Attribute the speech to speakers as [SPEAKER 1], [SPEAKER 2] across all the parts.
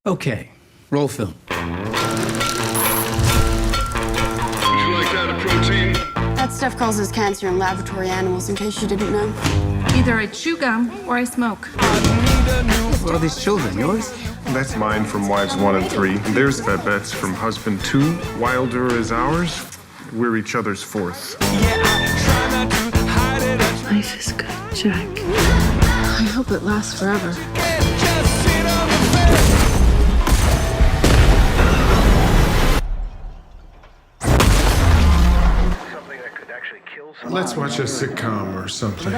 [SPEAKER 1] Okay, roll film.
[SPEAKER 2] Would you like that a protein?
[SPEAKER 3] That stuff causes cancer in laboratory animals, in case you didn't know.
[SPEAKER 4] Either I chew gum or I smoke.
[SPEAKER 1] What are these children, yours?
[SPEAKER 2] That's mine from wives 1 and 3. There's Babette's from husband 2. Wilder is ours. We're each other's 4th.
[SPEAKER 5] Life is good, Jack.
[SPEAKER 3] I hope it lasts forever.
[SPEAKER 2] Let's watch a sitcom or something.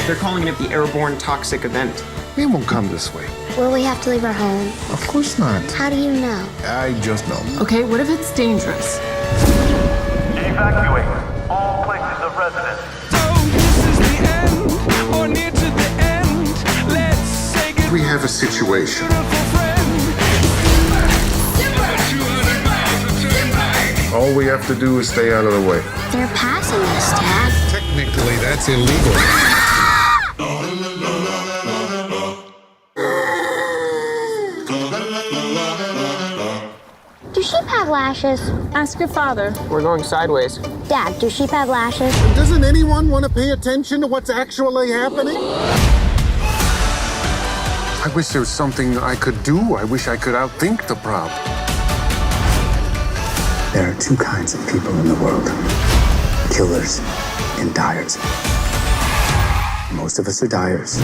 [SPEAKER 6] They're calling it the airborne toxic event.
[SPEAKER 2] It won't come this way.
[SPEAKER 7] Will we have to leave our home?
[SPEAKER 2] Of course not.
[SPEAKER 7] How do you know?
[SPEAKER 2] I just know.
[SPEAKER 3] Okay, what if it's dangerous?
[SPEAKER 8] Evacuate all places of residence.
[SPEAKER 2] We have a situation. All we have to do is stay out of the way.
[SPEAKER 7] They're passing us, Dad.
[SPEAKER 2] Technically, that's illegal.
[SPEAKER 7] Do sheep have lashes?
[SPEAKER 4] Ask your father.
[SPEAKER 6] We're going sideways.
[SPEAKER 7] Dad, do sheep have lashes?
[SPEAKER 9] Doesn't anyone want to pay attention to what's actually happening?
[SPEAKER 2] I wish there was something I could do. I wish I could outthink the problem.
[SPEAKER 10] There are two kinds of people in the world: killers and dyers. Most of us are dyers.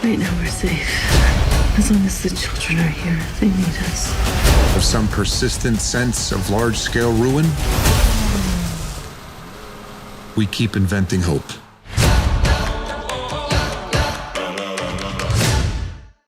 [SPEAKER 5] Right now we're safe. As long as the children are here, they need us.
[SPEAKER 11] Of some persistent sense of large-scale ruin, we keep inventing hope.